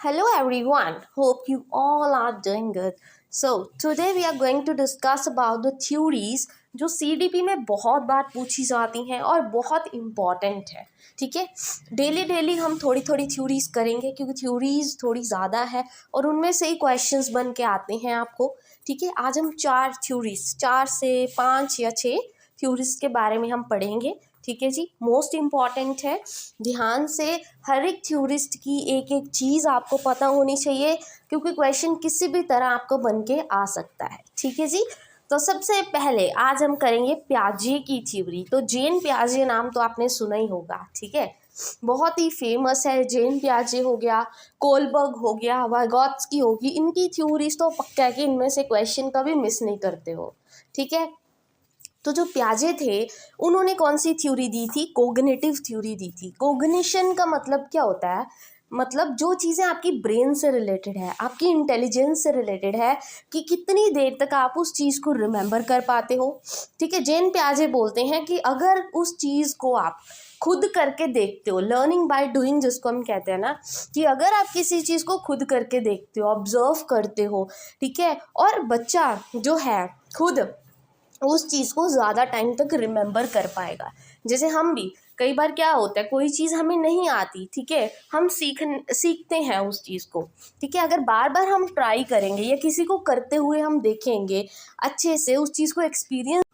Hello everyone, hope you all are doing good. So today we are going to discuss about the theories जो CDP में बहुत बार पूछी जाती हैं और बहुत इम्पॉर्टेंट है. ठीक है, डेली हम थोड़ी थोड़ी थ्योरीज करेंगे क्योंकि थ्योरीज थोड़ी ज़्यादा है और उनमें से ही क्वेश्चंस बन के आते हैं आपको. ठीक है, आज हम 4 से 5 या 6 थ्योरीज के बारे में हम पढ़ेंगे. ठीक है जी, मोस्ट इम्पॉर्टेंट है. ध्यान से हर एक थ्योरिस्ट की एक एक चीज़ आपको पता होनी चाहिए क्योंकि क्वेश्चन किसी भी तरह आपको बन के आ सकता है. ठीक है जी, तो सबसे पहले आज हम करेंगे प्याजे की थ्योरी. तो जेन प्याजे नाम तो आपने सुना ही होगा. ठीक है, बहुत ही फेमस है. जेन प्याजे हो गया, कोलबर्ग हो गया, वाइगॉत्स्की होगी, इनकी थ्योरीज तो पक्का है कि इनमें से क्वेश्चन कभी मिस नहीं करते हो. ठीक है, तो जो प्याजे थे उन्होंने कौन सी थ्योरी दी थी? कोग्निटिव थ्योरी दी थी. कोग्निशन का मतलब क्या होता है? मतलब जो चीज़ें आपकी ब्रेन से रिलेटेड है, आपकी इंटेलिजेंस से रिलेटेड है कि कितनी देर तक आप उस चीज़ को रिमेंबर कर पाते हो. ठीक है, जेन प्याजे बोलते हैं कि अगर उस चीज़ को आप खुद करके देखते हो, लर्निंग बाय डूइंग जिसको हम कहते हैं ना, कि अगर आप किसी चीज़ को खुद करके देखते हो, ऑब्जर्व करते हो, ठीक है, और बच्चा जो है खुद उस चीज़ को ज़्यादा टाइम तक रिमेंबर कर पाएगा. जैसे हम भी कई बार क्या होता है, कोई चीज़ हमें नहीं आती, ठीक है, हम सीखते हैं उस चीज़ को. ठीक है, अगर बार बार हम ट्राई करेंगे या किसी को करते हुए हम देखेंगे अच्छे से उस चीज़ को एक्सपीरियंस.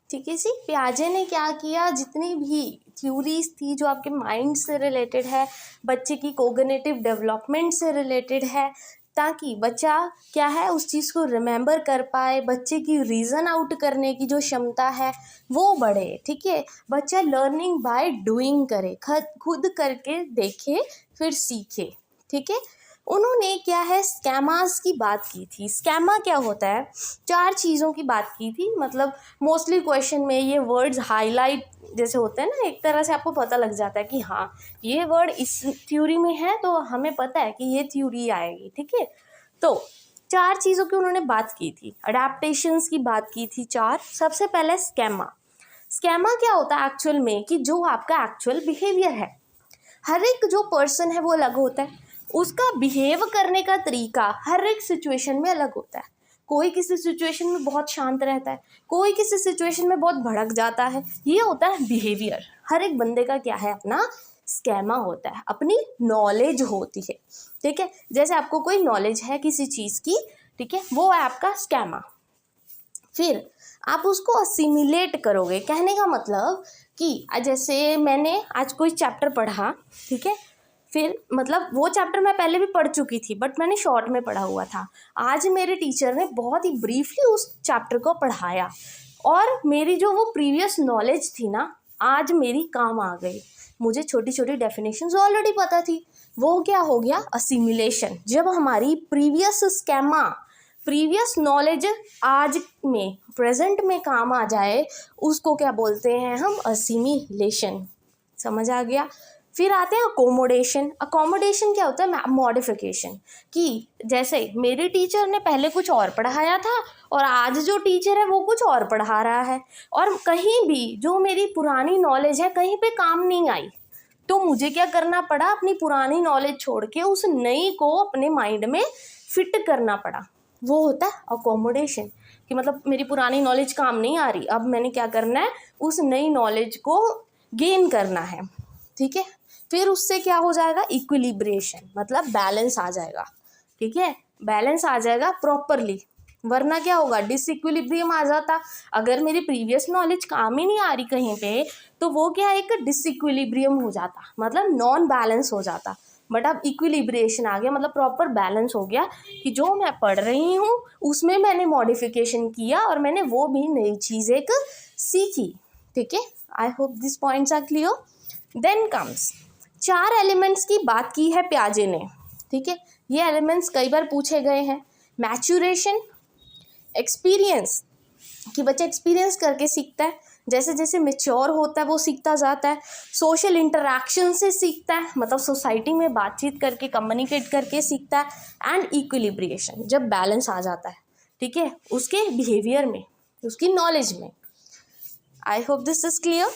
ठीक है जी, प्याजे ने क्या किया, जितनी भी थ्योरीज थी जो आपके माइंड से रिलेटेड है, बच्चे की कोग्निटिव डेवलपमेंट से रिलेटेड है, ताकि बच्चा क्या है उस चीज़ को रिमेंबर कर पाए, बच्चे की रीज़न आउट करने की जो क्षमता है वो बढ़े. ठीक है, बच्चा लर्निंग बाय डूइंग करे, खुद करके देखे फिर सीखे. ठीक है, उन्होंने क्या है स्कैमास की बात की थी. स्कैमा क्या होता है? 4 चीज़ों की बात की थी. मतलब मोस्टली क्वेश्चन में ये वर्ड्स हाईलाइट जैसे होते हैं ना, एक तरह से आपको पता लग जाता है कि हाँ ये वर्ड इस थ्योरी में है तो हमें पता है कि ये थ्योरी आएगी. ठीक है, तो 4 चीज़ों की उन्होंने बात की थी. अडेप्टेशंस की बात की थी 4. सबसे पहले स्कैमा. स्कैमा क्या होता है एक्चुअल में कि जो आपका एक्चुअल बिहेवियर है, हर एक जो पर्सन है वो अलग होता है, उसका बिहेव करने का तरीका हर एक सिचुएशन में अलग होता है. कोई किसी सिचुएशन में बहुत शांत रहता है, कोई किसी सिचुएशन में बहुत भड़क जाता है. ये होता है बिहेवियर. हर एक बंदे का क्या है अपना स्कैमा होता है, अपनी नॉलेज होती है. ठीक है, जैसे आपको कोई नॉलेज है किसी चीज़ की, ठीक है, वो है आपका स्कैमा. फिर आप उसको असिमिलेट करोगे. कहने का मतलब कि जैसे मैंने आज कोई चैप्टर पढ़ा, ठीक है, फिर मतलब वो चैप्टर मैं पहले भी पढ़ चुकी थी बट मैंने शॉर्ट में पढ़ा हुआ था. आज मेरे टीचर ने बहुत ही ब्रीफली उस चैप्टर को पढ़ाया और मेरी जो वो प्रीवियस नॉलेज थी ना, आज मेरी काम आ गई. मुझे छोटी छोटी डेफिनेशंस ऑलरेडी पता थी. वो क्या हो गया? असिमिलेशन. जब हमारी प्रीवियस नॉलेज आज में प्रेजेंट में काम आ जाए, उसको क्या बोलते हैं हम? असिमिलेशन. समझ आ गया? फिर आते हैं अकोमोडेशन. अकोमोडेशन क्या होता है? मॉडिफिकेशन. कि जैसे मेरे टीचर ने पहले कुछ और पढ़ाया था और आज जो टीचर है वो कुछ और पढ़ा रहा है, और कहीं भी जो मेरी पुरानी नॉलेज है कहीं पे काम नहीं आई, तो मुझे क्या करना पड़ा? अपनी पुरानी नॉलेज छोड़ के उस नई को अपने माइंड में फिट करना पड़ा. वो होता है अकोमोडेशन. कि मतलब मेरी पुरानी नॉलेज काम नहीं आ रही, अब मैंने क्या करना है? उस नई नॉलेज को गेन करना है. ठीक है, फिर उससे क्या हो जाएगा? इक्विलिब्रेशन. मतलब बैलेंस आ जाएगा. ठीक है, बैलेंस आ जाएगा प्रॉपरली. वरना क्या होगा? डिसइक्विलिब्रियम आ जाता. अगर मेरी प्रीवियस नॉलेज काम ही नहीं आ रही कहीं पे, तो वो क्या, एक डिसइक्विलिब्रियम हो जाता, मतलब नॉन बैलेंस हो जाता. बट अब इक्विलिब्रेशन आ गया, मतलब प्रॉपर बैलेंस हो गया कि जो मैं पढ़ रही हूँ उसमें मैंने मॉडिफिकेशन किया और मैंने वो भी नई चीज़ एक सीखी. ठीक है, I hope this points are clear. Then comes 4 elements की बात की है प्याजे ने. ठीक है, ये एलिमेंट्स कई बार पूछे गए हैं. मैच्योरेशन, एक्सपीरियंस, कि बच्चा एक्सपीरियंस करके सीखता है, जैसे जैसे मेच्योर होता है वो सीखता जाता है. सोशल इंटरैक्शन से सीखता है, मतलब सोसाइटी में बातचीत करके कम्युनिकेट करके सीखता है. एंड इक्विलिब्रिएशन, जब बैलेंस आ जाता है, ठीक है, उसके बिहेवियर में, उसकी नॉलेज में. I hope this is clear.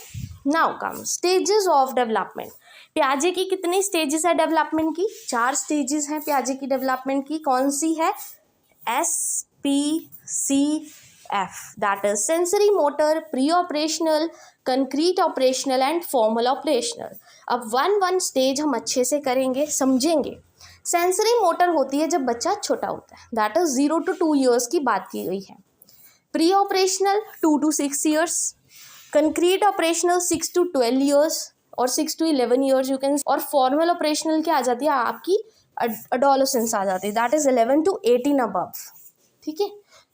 Now come stages of development. प्याजे की कितनी स्टेजेस है डेवलपमेंट की? 4 स्टेजेस हैं प्याजे की डेवलपमेंट की। कौन सी है? SPCF, that is sensory motor, pre operational, concrete operational and formal operational. अब वन स्टेज हम अच्छे से करेंगे, समझेंगे। सेंसरी मोटर होती है जब बच्चा छोटा होता है, दैट इज 0 to 2 ईयर्स की बात की गई है। Pre operational 2 to 6 years, concrete operational 6 to 12 years और 6 to 11 ईयर्स यू कैन। और फॉर्मल ऑपरेशनल क्या आ जाती है आपकी? अडोलेसेंस आ जाती है, दैट इज 11 to 18 अबव। ठीक है,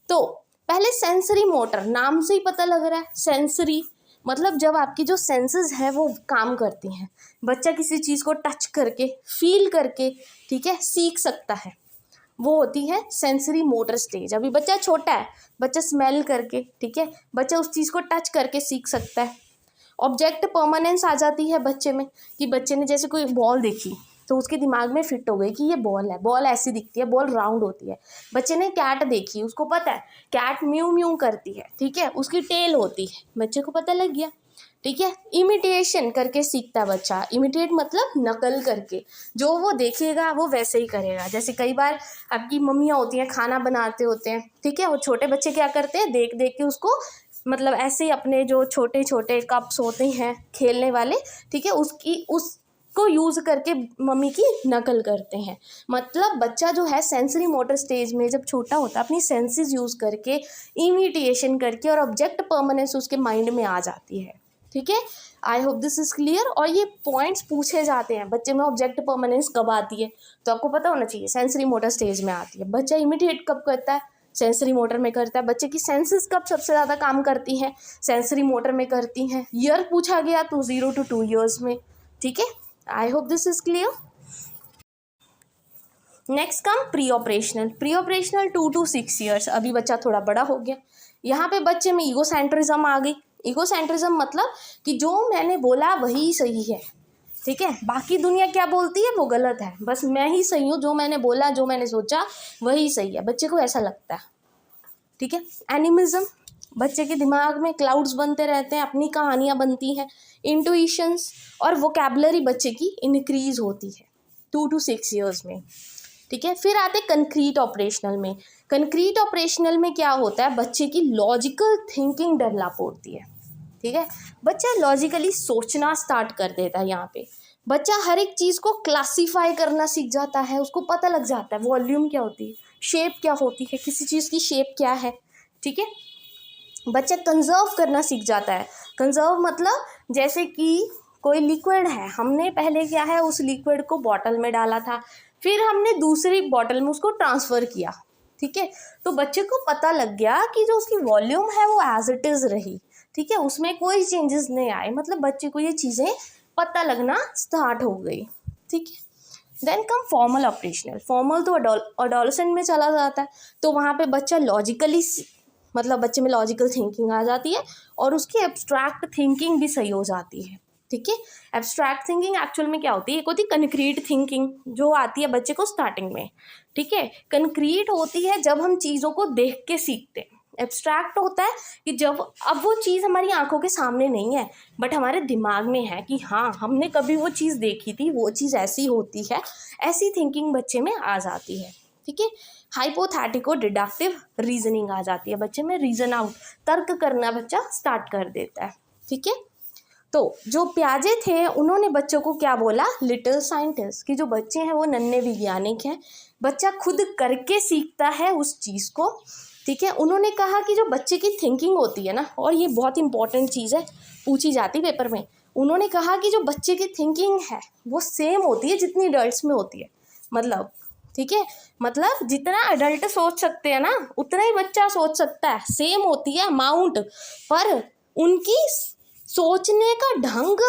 तो पहले सेंसरी मोटर, नाम से ही पता लग रहा है सेंसरी मतलब जब आपकी जो सेंसेस है वो काम करती हैं, बच्चा किसी चीज़ को टच करके, फील करके, ठीक है, सीख सकता है, वो होती है सेंसरी मोटर स्टेज। अभी बच्चा छोटा है, बच्चा स्मेल करके, ठीक है, बच्चा उस चीज़ को टच करके सीख सकता है। ऑब्जेक्ट परमानेंस आ जाती है बच्चे में, कि बच्चे ने जैसे कोई बॉल देखी तो उसके दिमाग में फिट हो गई कि ये बॉल है, बॉल ऐसी दिखती है, बॉल राउंड होती है। बच्चे ने कैट देखी, उसको पता है कैट म्यू म्यू करती है, ठीक है, उसकी टेल होती है, बच्चे को पता लग गया। ठीक है, इमिटेशन करके सीखता है बच्चा। इमिटेट मतलब नकल करके, जो वो देखेगा वो वैसे ही करेगा। जैसे कई बार आपकी मम्मियाँ होती हैं, खाना बनाते होते हैं, ठीक है, वो छोटे बच्चे क्या करते हैं, देख देख के उसको मतलब ऐसे ही अपने जो छोटे छोटे कप्स होते हैं खेलने वाले, ठीक है, उसको यूज़ करके मम्मी की नकल करते हैं। मतलब बच्चा जो है सेंसरी मोटर स्टेज में जब छोटा होता है, अपनी सेंसेस यूज़ करके, इमिटेशन करके, और ऑब्जेक्ट परमानेंस उसके माइंड में आ जाती है। ठीक है, I hope this is clear. और ये पॉइंट्स पूछे जाते हैं, बच्चे में ऑब्जेक्ट परमानेंस कब आती है, तो आपको पता होना चाहिए सेंसरी मोटर स्टेज में आती है। बच्चा इमिटेट कब करता है? सेंसरी मोटर में करता है। बच्चे की सेंसेस कब सबसे ज़्यादा काम करती हैं? सेंसरी मोटर में करती हैं। ईयर पूछा गया तो 0 to 2 ईयर्स में। ठीक है, I hope this is clear. Next come pre operational. Pre operational 2 to 6 years, अभी बच्चा थोड़ा बड़ा हो गया। यहाँ पे बच्चे में ईगोसेंट्रिज्म आ गई। ईगोसेंट्रिज्म मतलब कि जो मैंने बोला वही सही है, ठीक है, बाकी दुनिया क्या बोलती है वो गलत है, बस मैं ही सही हूँ, जो मैंने बोला, जो मैंने सोचा वही सही है, बच्चे को ऐसा लगता है। ठीक है, एनिमिज्म, बच्चे के दिमाग में क्लाउड्स बनते रहते हैं, अपनी कहानियाँ बनती हैं। इंट्यूशंस और वोकैबुलरी बच्चे की इंक्रीज होती है 2 to 6 ईयर्स में। ठीक है, फिर आते कंक्रीट ऑपरेशनल में। कंक्रीट ऑपरेशनल में क्या होता है, बच्चे की लॉजिकल थिंकिंग डेवलप होती है। ठीक है, बच्चा लॉजिकली सोचना स्टार्ट कर देता है। यहाँ पे बच्चा हर एक चीज़ को क्लासीफाई करना सीख जाता है, उसको पता लग जाता है वॉल्यूम क्या होती है, शेप क्या होती है, किसी चीज़ की शेप क्या है। ठीक है, बच्चा कंजर्व करना सीख जाता है। कंजर्व मतलब जैसे कि कोई लिक्विड है, हमने पहले क्या है उस लिक्विड को बॉटल में डाला था, फिर हमने दूसरी बॉटल में उसको ट्रांसफ़र किया। ठीक है, तो बच्चे को पता लग गया कि जो उसकी वॉल्यूम है वो एज इट इज़ रही। ठीक है, उसमें कोई चेंजेस नहीं आए, मतलब बच्चे को ये चीज़ें पता लगना स्टार्ट हो गई। ठीक है, then come formal operational. Formal तो अडोलेसेंट में चला जाता है, तो वहाँ पे बच्चा लॉजिकली मतलब बच्चे में लॉजिकल थिंकिंग आ जाती है और उसकी एब्स्ट्रैक्ट थिंकिंग भी सही हो जाती है। ठीक है, एब्स्ट्रैक्ट थिंकिंग एक्चुअल में क्या होती है, एक होती है कंक्रीट थिंकिंग जो आती है बच्चे को स्टार्टिंग में। ठीक है, कंक्रीट होती है जब हम चीज़ों को देख के सीखते हैं। एब्स्ट्रैक्ट होता है कि जब अब वो चीज़ हमारी आंखों के सामने नहीं है बट हमारे दिमाग में है कि हाँ हमने कभी वो चीज़ देखी थी, वो चीज़ ऐसी होती है, ऐसी थिंकिंग बच्चे में आ जाती है। ठीक है, हाइपोथेटिको डिडक्टिव रीजनिंग आ जाती है बच्चे में, रीजन आउट, तर्क करना बच्चा स्टार्ट कर देता है। ठीक है, तो जो प्याजे थे उन्होंने बच्चों को क्या बोला, लिटिल साइंटिस्ट, कि जो बच्चे हैं वो नन्हे वैज्ञानिक हैं, बच्चा खुद करके सीखता है उस चीज़ को। ठीक है, उन्होंने कहा कि जो बच्चे की थिंकिंग होती है ना, और ये बहुत इंपॉर्टेंट चीज़ है, पूछी जाती पेपर में, उन्होंने कहा कि जो बच्चे की थिंकिंग है वो सेम होती है जितनी अडल्ट्स में होती है। मतलब ठीक है, मतलब जितना अडल्ट सोच सकते हैं ना उतना ही बच्चा सोच सकता है, सेम होती है अमाउंट, पर उनकी सोचने का ढंग,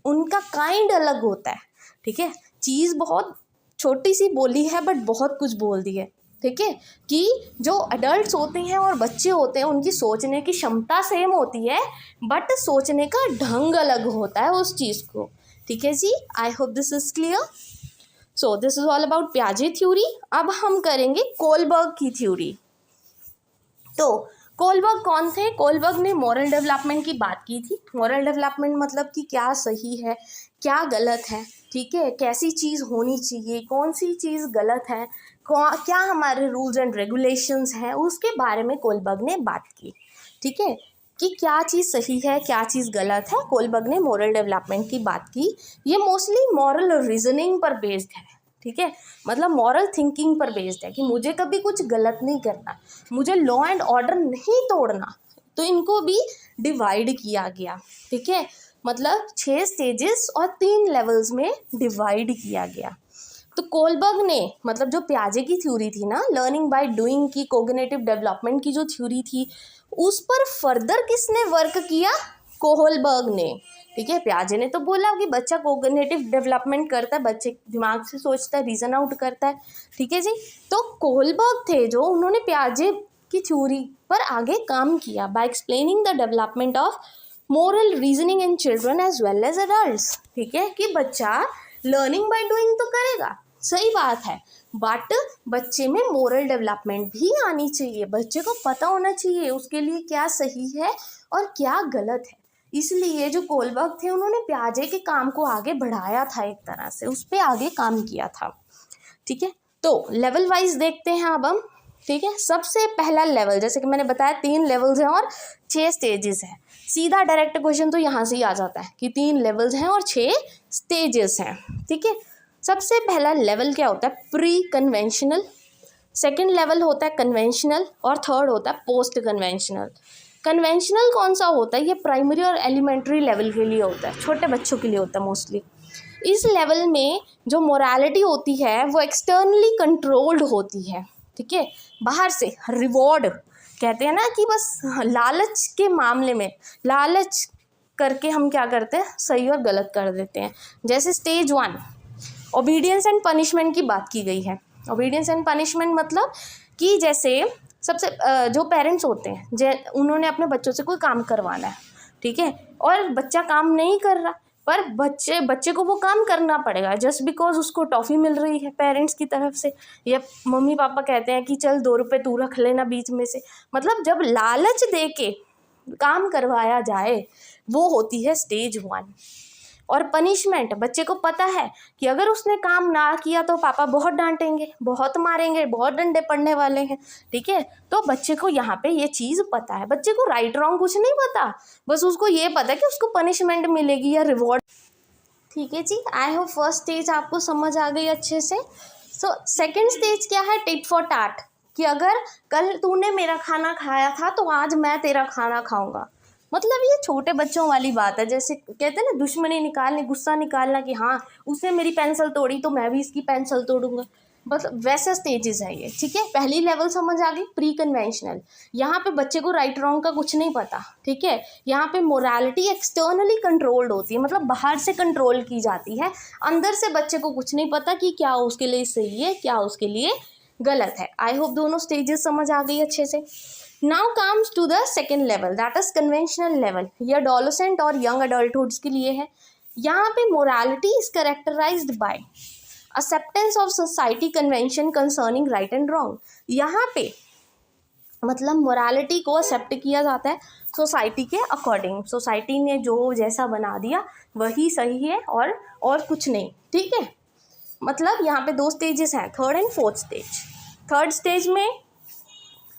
उनका काइंड अलग होता है। ठीक है, चीज़ बहुत छोटी सी बोली है बट बहुत कुछ बोल दी है। ठीक है, कि जो अडल्ट्स होते हैं और बच्चे होते हैं उनकी सोचने की क्षमता सेम होती है बट सोचने का ढंग अलग होता है उस चीज़ को। ठीक है जी, I hope this is clear. So this is all about प्याजे थ्योरी। अब हम करेंगे कोलबर्ग की थ्योरी। तो कोलबर्ग कौन थे? कोलबर्ग ने मॉरल डेवलपमेंट की बात की थी। मॉरल डेवलपमेंट मतलब कि क्या सही है, क्या गलत है, ठीक है, कैसी चीज़ होनी चाहिए, कौन सी चीज़ गलत है, क्या हमारे रूल्स एंड रेगुलेशंस हैं, उसके बारे में कोलबर्ग ने बात की, ठीक है, कि क्या चीज़ सही है, क्या चीज़ गलत है। कोलबर्ग ने मॉरल डेवलपमेंट की बात की। ये मोस्टली मॉरल रीजनिंग पर बेस्ड है, ठीक है, मतलब मॉरल थिंकिंग पर बेस्ड है कि मुझे कभी कुछ गलत नहीं करना, मुझे लॉ एंड ऑर्डर नहीं तोड़ना। तो इनको भी डिवाइड किया गया, ठीक है, मतलब 6 स्टेजेस और 3 लेवल्स में डिवाइड किया गया। तो कोलबर्ग ने, मतलब जो पियाजे की थ्योरी थी ना, लर्निंग बाय डूइंग की, कोग्निटिव डेवलपमेंट की जो थ्योरी थी, उस पर फर्दर किसने वर्क किया? कोहलबर्ग ने, ठीक है। पियाजे ने तो बोला कि बच्चा कोग्निटिव डेवलपमेंट करता है, बच्चे दिमाग से सोचता है, रीजन आउट करता है, ठीक है जी। तो कोहलबर्ग थे जो, उन्होंने पियाजे की थ्योरी पर आगे काम किया by explaining the development of moral reasoning in children as well as adults, ठीक है, कि बच्चा लर्निंग बाय डूइंग तो करेगा, सही बात है, बट बच्चे में मोरल डेवलपमेंट भी आनी चाहिए, बच्चे को पता होना चाहिए उसके लिए क्या सही है और क्या गलत है। इसलिए जो कोलबर्ग थे, उन्होंने पियाजे के काम को आगे बढ़ाया था, एक तरह से उस पर आगे काम किया था, ठीक है। तो लेवल वाइज देखते हैं अब हम, ठीक है। सबसे पहला लेवल, जैसे कि मैंने बताया 3 लेवल्स हैं और 6 स्टेजेस हैं। सीधा डायरेक्ट क्वेश्चन तो यहाँ से ही आ जाता है कि 3 लेवल्स हैं और 6 स्टेजेस हैं, ठीक है। सबसे पहला लेवल क्या होता है? प्री कन्वेंशनल, सेकेंड लेवल होता है कन्वेंशनल और थर्ड होता है पोस्ट कन्वेंशनल। कन्वेंशनल कौन सा होता है? ये प्राइमरी और एलिमेंट्री लेवल के लिए होता है, छोटे बच्चों के लिए होता है मोस्टली। इस लेवल में जो मोरालिटी होती है वो एक्सटर्नली कंट्रोल्ड होती है, ठीक है, बाहर से रिवॉर्ड कहते हैं ना, कि बस लालच के मामले में लालच करके हम क्या करते हैं, सही और गलत कर देते हैं। जैसे स्टेज 1 ओबीडियंस एंड पनिशमेंट की बात की गई है। ओबीडियंस एंड पनिशमेंट मतलब कि जैसे सबसे जो पेरेंट्स होते हैं, उन्होंने अपने बच्चों से कोई काम करवाना है, ठीक है, और बच्चा काम नहीं कर रहा, पर बच्चे को वो काम करना पड़ेगा जस्ट बिकॉज उसको टॉफ़ी मिल रही है पेरेंट्स की तरफ से, या मम्मी पापा कहते हैं कि चल 2 रुपये तू रख लेना बीच में से। मतलब जब लालच दे के काम करवाया जाए, वो होती है स्टेज 1। और पनिशमेंट, बच्चे को पता है कि अगर उसने काम ना किया तो पापा बहुत डांटेंगे, बहुत मारेंगे, बहुत डंडे पड़ने वाले हैं, ठीक है। तो बच्चे को यहाँ पे ये चीज़ पता है, बच्चे को राइट रॉन्ग कुछ नहीं पता, बस उसको ये पता है कि उसको पनिशमेंट मिलेगी या रिवॉर्ड, ठीक है जी। आई होप फर्स्ट स्टेज आपको समझ आ गई अच्छे से। सो सेकेंड स्टेज क्या है? टिट फॉर टैट, कि अगर कल तूने मेरा खाना खाया था तो आज मैं तेरा खाना खाऊंगा। मतलब ये छोटे बच्चों वाली बात है, जैसे कहते हैं ना दुश्मनी निकालने, गुस्सा निकालना, कि हाँ उसने मेरी पेंसिल तोड़ी तो मैं भी इसकी पेंसिल तोड़ूंगा, मतलब वैसा स्टेजेस है ये, ठीक है। पहली लेवल समझ आ गई, प्री कन्वेंशनल। यहाँ पे बच्चे को राइट रॉन्ग का कुछ नहीं पता, ठीक है। यहाँ पे मोरालिटी एक्सटर्नली कंट्रोल्ड होती है, मतलब बाहर से कंट्रोल की जाती है, अंदर से बच्चे को कुछ नहीं पता कि क्या उसके लिए सही है, क्या उसके लिए गलत है। आई होप दोनों स्टेजेस समझ आ गई अच्छे से। Now comes to the second level, that is conventional level. ये एडोलेसेंट और यंग अडल्टहुड्स के लिए है। यहाँ पे morality is characterised by acceptance of society convention concerning right and wrong. यहाँ पे मतलब मोरालिटी को एक्सेप्ट किया जाता है सोसाइटी के अकॉर्डिंग, सोसाइटी ने जो जैसा बना दिया वही सही है और कुछ नहीं, ठीक है। मतलब यहाँ पे 2 स्टेजेस हैं, third and fourth stage. Third stage में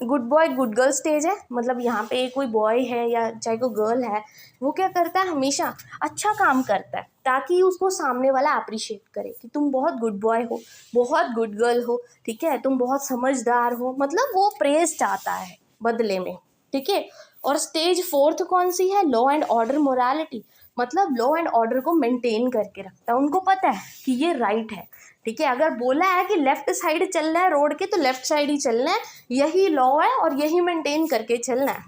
good boy good girl stage है, मतलब यहाँ पे कोई बॉय है या चाहे कोई गर्ल है, वो क्या करता है, हमेशा अच्छा काम करता है ताकि उसको सामने वाला अप्रिशिएट करे कि तुम बहुत गुड बॉय हो, बहुत गुड गर्ल हो, ठीक है, तुम बहुत समझदार हो, मतलब वो प्रेज चाहता है बदले में, ठीक है। और स्टेज 4 कौन सी है? लॉ एंड ऑर्डर मोरालिटी, मतलब लॉ एंड ऑर्डर को मेंटेन करके रखता है, उनको पता है कि ये राइट है, ठीक है। अगर बोला है कि लेफ्ट साइड चलना है रोड के तो लेफ्ट साइड ही चलना है, यही लॉ है और यही मेंटेन करके चलना है,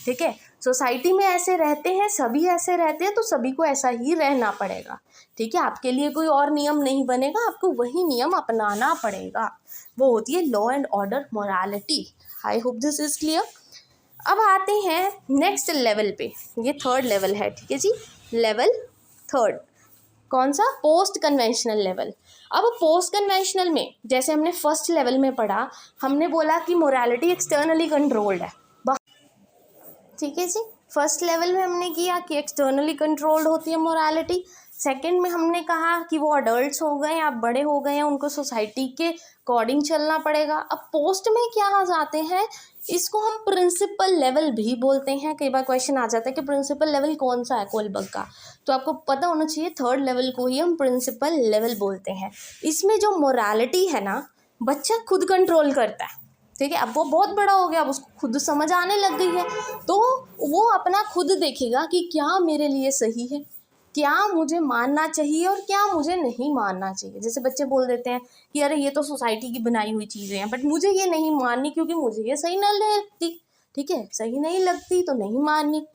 ठीक है। सोसाइटी में ऐसे रहते हैं, सभी ऐसे रहते हैं, तो सभी को ऐसा ही रहना पड़ेगा, ठीक है। आपके लिए कोई और नियम नहीं बनेगा, आपको वही नियम अपनाना पड़ेगा, वो होती है law and order morality. I hope this is clear. अब आते हैं नेक्स्ट लेवल पे, ये थर्ड लेवल है, ठीक है जी। लेवल थर्ड कौन सा? Post conventional level. अब पोस्ट कन्वेंशनल में जैसे हमने फर्स्ट लेवल में पढ़ा, हमने बोला कि मोरालिटी एक्सटर्नली कंट्रोल्ड है, ठीक है जी। फर्स्ट लेवल में हमने किया कि एक्सटर्नली कंट्रोल्ड होती है मोरालिटी। सेकंड में हमने कहा कि वो अडल्ट्स हो गए, आप बड़े हो गए हैं, उनको सोसाइटी के अकॉर्डिंग चलना पड़ेगा। अब पोस्ट में क्या आ जाते हैं, इसको हम प्रिंसिपल लेवल भी बोलते हैं। कई बार क्वेश्चन आ जाता है कि प्रिंसिपल लेवल कौन सा है कोलबर्ग का, तो आपको पता होना चाहिए थर्ड लेवल को ही हम प्रिंसिपल लेवल बोलते हैं। इसमें जो मोरालिटी है ना, बच्चा खुद कंट्रोल करता है, ठीक है। अब वो बहुत बड़ा हो गया, अब उसको खुद समझ आने लग गई है, तो वो अपना खुद देखेगा कि क्या मेरे लिए सही है, क्या मुझे मानना चाहिए और क्या मुझे नहीं मानना चाहिए। जैसे बच्चे बोल देते हैं कि अरे ये तो सोसाइटी की बनाई हुई चीज़ें हैं, बट मुझे ये नहीं माननी क्योंकि मुझे ये सही नहीं लगती। ठीक है, सही नहीं लगती तो नहीं माननी।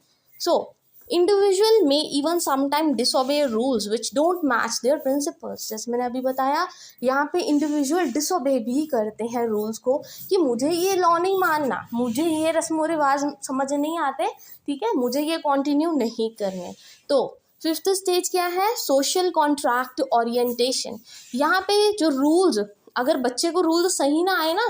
सो इंडिविजुअल में even sometime disobey rules which don't match their principles. जैसे मैंने अभी बताया, यहाँ पे इंडिविजुअल डिसोबे भी करते हैं रूल्स को कि मुझे ये लॉ नहीं मानना, मुझे ये रस्म व रिवाज समझ नहीं आते, ठीक है, मुझे ये कंटिन्यू नहीं करने। तो फिफ्थ स्टेज क्या है, सोशल कॉन्ट्रैक्ट ओरिएंटेशन। यहाँ पे जो रूल्स, अगर बच्चे को रूल्स सही ना आए ना,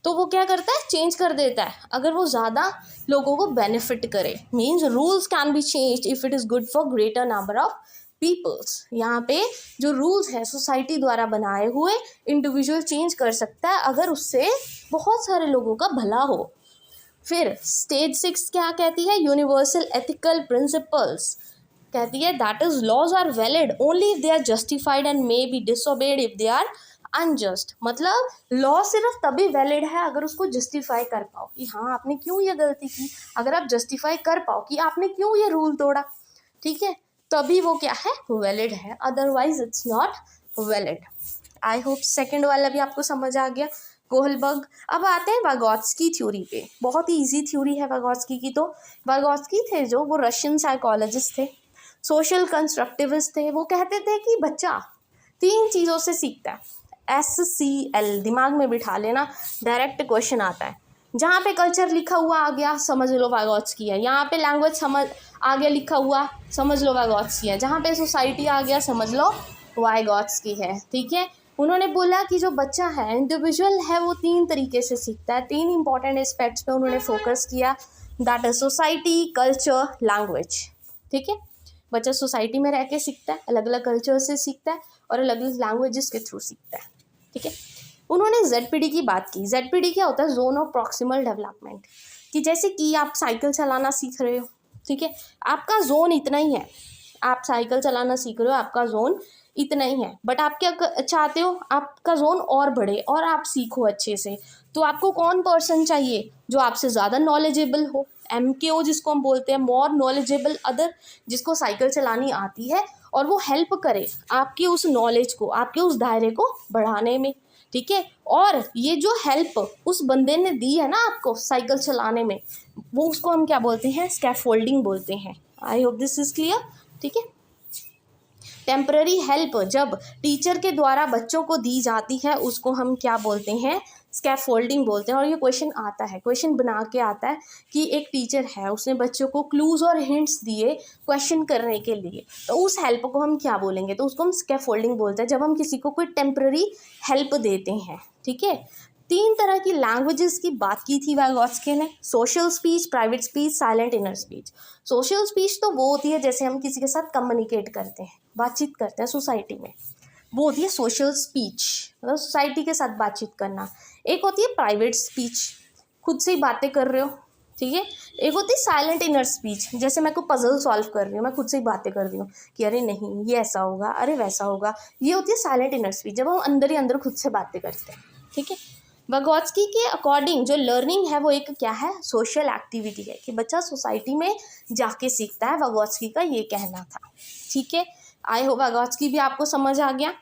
तो वो क्या करता है, चेंज कर देता है, अगर वो ज़्यादा लोगों को बेनिफिट करे। Means rules can be changed if it is good for greater number of peoples. यहाँ पे जो रूल्स हैं सोसाइटी द्वारा बनाए हुए, इंडिविजुअल चेंज कर सकता है अगर उससे बहुत सारे लोगों का भला हो। फिर स्टेज 6 क्या कहती है, यूनिवर्सल एथिकल प्रिंसिपल्स। कहती है that is laws are valid only if they are justified and may be disobeyed if they are unjust. मतलब लॉ सिर्फ तभी वैलिड है अगर उसको जस्टिफाई कर पाओ कि हाँ आपने क्यों ये गलती की, अगर आप जस्टिफाई कर पाओ कि आपने क्यों ये रूल तोड़ा, ठीक है, तभी वो क्या है, वैलिड है, otherwise it's not valid. I hope second वाला भी आपको समझ आ गया, कोहलबर्ग। अब आते हैं वागोत्स्की थ्योरी पे। बहुत ही ईजी थ्योरी है वागोत्स्की की। तो वागोत्स्की थे जो, वो रशियन साइकोलॉजिस्ट थे, सोशल कंस्ट्रक्टिविस्ट थे। वो कहते थे कि बच्चा 3 चीज़ों से सीखता है। SCL दिमाग में बिठा लेना, डायरेक्ट क्वेश्चन आता है। जहाँ पे कल्चर लिखा हुआ आ गया, समझ लो वागोत्स्की है। यहाँ पे लैंग्वेज समझ आ गया लिखा हुआ, समझ लो वागोत्स्की है। जहाँ पे सोसाइटी आ गया, समझ लो वागोत्स्की है, ठीक है। उन्होंने बोला कि जो बच्चा है, इंडिविजुअल है, वो 3 तरीके से सीखता है। 3 इंपॉर्टेंट एस्पेक्ट्स पे उन्होंने फोकस किया, that is society, culture, language, ठीक है। बच्चा सोसाइटी में रह के सीखता है, अलग अलग कल्चर से सीखता है और अलग अलग लैंग्वेजेस के थ्रू सीखता है, ठीक है। उन्होंने ZPD की बात की। ZPD क्या होता है, जोन ऑफ प्रॉक्सिमल डेवलपमेंट। कि जैसे कि आप साइकिल चलाना सीख रहे हो, ठीक है, आपका जोन इतना ही है, आप साइकिल चलाना सीख रहे हो, आपका जोन इतना ही है, बट आप क्या चाहते हो, आपका जोन और बढ़े और आप सीखो अच्छे से। तो आपको कौन पर्सन चाहिए, जो आपसे ज़्यादा नॉलेजेबल हो, MKO जिसको हम बोलते हैं, मोर नॉलेजेबल अदर, जिसको साइकिल चलानी आती है और वो हेल्प करे आपकी उस नॉलेज को, आपके उस दायरे को बढ़ाने में, ठीक है। और ये जो हेल्प उस बंदे ने दी है ना आपको साइकिल चलाने में, वो उसको हम क्या बोलते हैं, स्कैफोल्डिंग बोलते हैं। आई होप दिस इज क्लियर, ठीक है। टेम्पररी हेल्प जब टीचर के द्वारा बच्चों को दी जाती है, उसको हम क्या बोलते हैं, स्कैफोल्डिंग बोलते हैं। और ये क्वेश्चन आता है, क्वेश्चन बना के आता है कि एक टीचर है, उसने बच्चों को क्लूज और हिंट्स दिए क्वेश्चन करने के लिए, तो उस हेल्प को हम क्या बोलेंगे, तो उसको हम स्कैफोल्डिंग बोलते हैं, जब हम किसी को कोई टेम्पररी हेल्प देते हैं, ठीक है। 3 तरह की लैंग्वेजेस की बात की थी वागोत्स्की ने, social speech, private speech, silent inner speech. Social speech तो वो होती है जैसे हम किसी के साथ कम्युनिकेट करते हैं, बातचीत करते हैं सोसाइटी में, वो होती है सोशल स्पीच, मतलब सोसाइटी के साथ बातचीत करना। एक होती है प्राइवेट स्पीच, खुद से ही बातें कर रहे हो, ठीक है। एक होती है साइलेंट इनर स्पीच, जैसे मैं कोई पजल सॉल्व कर रही हूँ, मैं खुद से ही बातें कर रही हूँ कि अरे नहीं ये ऐसा होगा, अरे वैसा होगा। ये होती है साइलेंट इनर स्पीच, जब हम अंदर ही अंदर खुद से बातें करते हैं, ठीक है। वागोत्स्की के अकॉर्डिंग जो लर्निंग है वो एक क्या है, सोशल एक्टिविटी है, कि बच्चा सोसाइटी में जाके सीखता है। वागोत्स्की का ये कहना था, ठीक है। आई होप वागोत्स्की भी आपको समझ आ गया।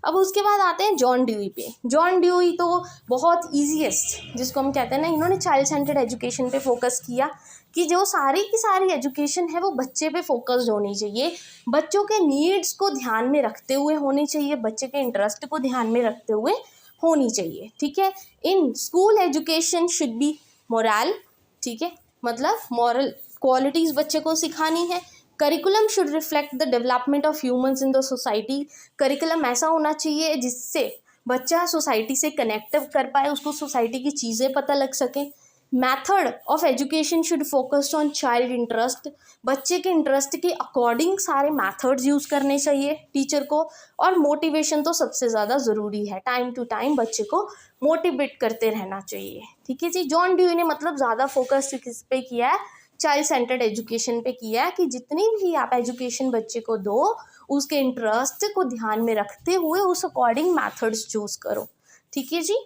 अब उसके बाद आते हैं जॉन ड्यूई पे। जॉन ड्यूई तो बहुत ईजीएस्ट, जिसको हम कहते हैं ना, इन्होंने चाइल्ड सेंटर्ड एजुकेशन पे फोकस किया कि जो सारी की सारी एजुकेशन है वो बच्चे पे फोकस्ड होनी चाहिए, बच्चों के नीड्स को ध्यान में रखते हुए होनी चाहिए, बच्चे के इंटरेस्ट को ध्यान में रखते हुए होनी चाहिए, ठीक है। In school education should be moral, ठीक है, मतलब मॉरल क्वालिटीज़ बच्चे को सिखानी है। Curriculum should reflect the development of humans in the society. Curriculum ऐसा होना चाहिए जिससे बच्चा सोसाइटी से कनेक्ट कर पाए, उसको सोसाइटी की चीज़ें पता लग सकें। Method of education should focus on child interest, बच्चे के इंटरेस्ट के अकॉर्डिंग सारे मैथड्स यूज़ करने चाहिए टीचर को। और मोटिवेशन तो सबसे ज़्यादा ज़रूरी है, टाइम टू टाइम बच्चे को मोटिवेट करते रहना चाहिए। ठीक है जी। जॉन ड्यूई ने मतलब ज़्यादा फोकस किस पे किया है, चाइल्ड सेंटर्ड एजुकेशन पे किया है, कि जितनी भी आप एजुकेशन बच्चे को दो उसके इंटरेस्ट को ध्यान में रखते हुए उस अकॉर्डिंग मैथड्स चूज़ करो। ठीक है जी।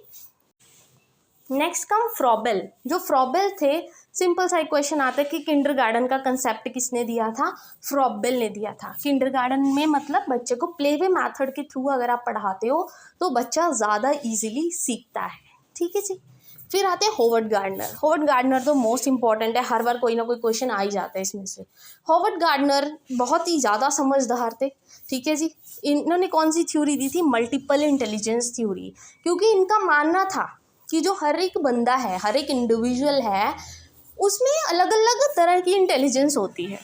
Next come Froebel. जो फ्रॉबेल थे, सिंपल सा क्वेश्चन आता है कि किंडरगार्टन का कंसेप्ट किसने दिया था, फ्रॉबेल ने दिया था। किंडरगार्टन में मतलब बच्चे को प्ले वे मैथड के थ्रू अगर आप पढ़ाते हो तो बच्चा ज़्यादा इजीली सीखता है। ठीक है जी। फिर आते हैं होवर्ड गार्डनर। होवर्ड गार्डनर तो मोस्ट इंपॉर्टेंट है, हर बार कोई ना कोई क्वेश्चन आ ही जाता है इसमें से। होवर्ड गार्डनर बहुत ही ज़्यादा समझदार थे। ठीक है जी। इन्होंने कौन सी थ्योरी दी थी, मल्टीपल इंटेलिजेंस थ्योरी, क्योंकि इनका मानना था कि जो हर एक बंदा है, हर एक इंडिविजुअल है, उसमें अलग अलग तरह की इंटेलिजेंस होती है।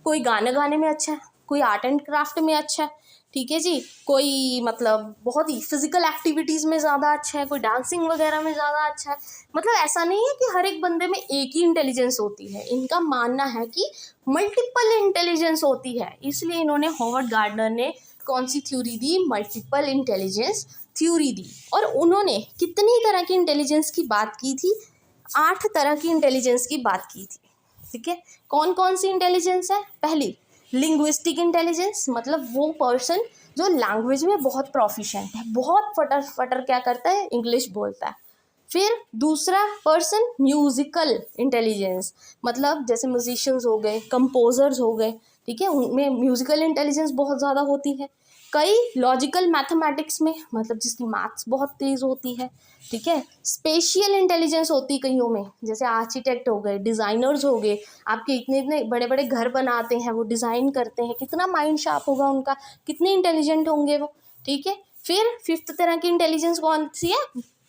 कोई गाने गाने में अच्छा है, कोई आर्ट एंड क्राफ्ट में अच्छा है। ठीक है जी। कोई मतलब बहुत ही फिजिकल एक्टिविटीज़ में ज़्यादा अच्छा है, कोई डांसिंग वगैरह में ज़्यादा अच्छा है। मतलब ऐसा नहीं है कि हर एक बंदे में एक ही इंटेलिजेंस होती है। इनका मानना है कि मल्टीपल इंटेलिजेंस होती है, इसलिए इन्होंने होवर्ड गार्डनर ने कौन सी थ्योरी दी, मल्टीपल इंटेलिजेंस थ्योरी दी। और उन्होंने कितनी तरह की इंटेलिजेंस की बात की थी, 8 तरह की इंटेलिजेंस की बात की थी। ठीक है। कौन कौन सी इंटेलिजेंस है, पहली लिंग्विस्टिक इंटेलिजेंस, मतलब वो पर्सन जो लैंग्वेज में बहुत प्रोफिशिएंट है, बहुत फटर फटर क्या करता है, इंग्लिश बोलता है। फिर दूसरा पर्सन म्यूजिकल इंटेलिजेंस, मतलब जैसे म्यूजिशियंस हो गए, कंपोजर्स हो गए। ठीक है, उनमें म्यूजिकल इंटेलिजेंस बहुत ज़्यादा होती है। कई लॉजिकल मैथमेटिक्स में, मतलब जिसकी मैथ्स बहुत तेज़ होती है। ठीक है। स्पेशियल इंटेलिजेंस होती है कईयों में, जैसे आर्किटेक्ट हो गए, डिज़ाइनर्स हो गए, आपके इतने इतने बड़े बड़े घर बनाते हैं, वो डिज़ाइन करते हैं, कितना माइंड शार्प होगा उनका, कितने इंटेलिजेंट होंगे वो। ठीक है। फिर 5th तरह की इंटेलिजेंस कौन सी है,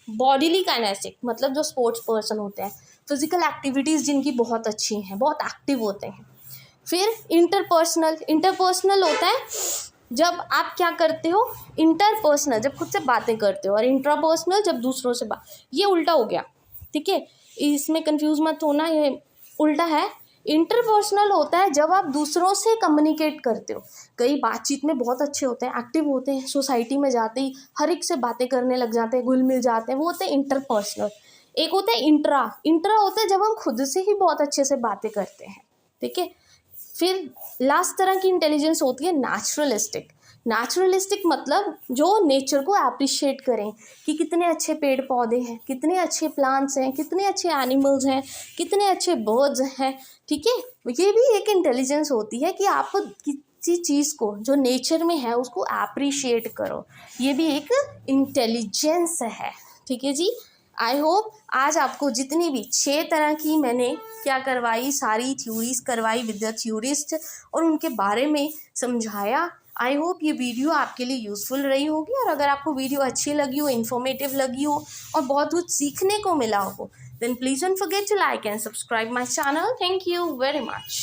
बॉडीली काइनेस्टिक, मतलब जो स्पोर्ट्स पर्सन होते हैं, फिजिकल एक्टिविटीज़ जिनकी बहुत अच्छी हैं, बहुत एक्टिव होते हैं। फिर इंटरपर्सनल, इंटरपर्सनल होता है जब आप क्या करते हो, इंटरपर्सनल जब खुद से बातें करते हो, और इंट्रापर्सनल जब दूसरों से बात, ये उल्टा हो गया। ठीक है, इसमें कंफ्यूज मत होना, ये उल्टा है। इंटरपर्सनल होता है जब आप दूसरों से कम्युनिकेट करते हो, कई बातचीत में बहुत अच्छे होते हैं, एक्टिव होते हैं, सोसाइटी में जाते ही हर एक से बातें करने लग जाते हैं, घुल मिल जाते हैं, वो होते हैं इंटरपर्सनल। एक होता है इंट्रा, इंट्रा होता है जब हम खुद से ही बहुत अच्छे से बातें करते हैं। ठीक है। फिर लास्ट तरह की इंटेलिजेंस होती है नेचुरलिस्टिक। नेचुरलिस्टिक मतलब जो नेचर को अप्रिशिएट करें, कि कितने अच्छे पेड़ पौधे हैं, कितने अच्छे प्लांट्स हैं, कितने अच्छे एनिमल्स हैं, कितने अच्छे बर्ड्स हैं। ठीक है, ये भी एक इंटेलिजेंस होती है कि आप किसी चीज़ को जो नेचर में है उसको अप्रिशिएट करो, ये भी एक इंटेलिजेंस है। ठीक है जी। आई होप आज आपको जितनी भी 6 तरह की मैंने क्या करवाई, सारी थ्योरीज करवाई विद द थ्योरिस्ट, और उनके बारे में समझाया। आई होप ये वीडियो आपके लिए यूज़फुल रही होगी, और अगर आपको वीडियो अच्छी लगी हो, इन्फॉर्मेटिव लगी हो, और बहुत कुछ सीखने को मिला हो, then please don't forget to like and subscribe my channel. Thank you very much.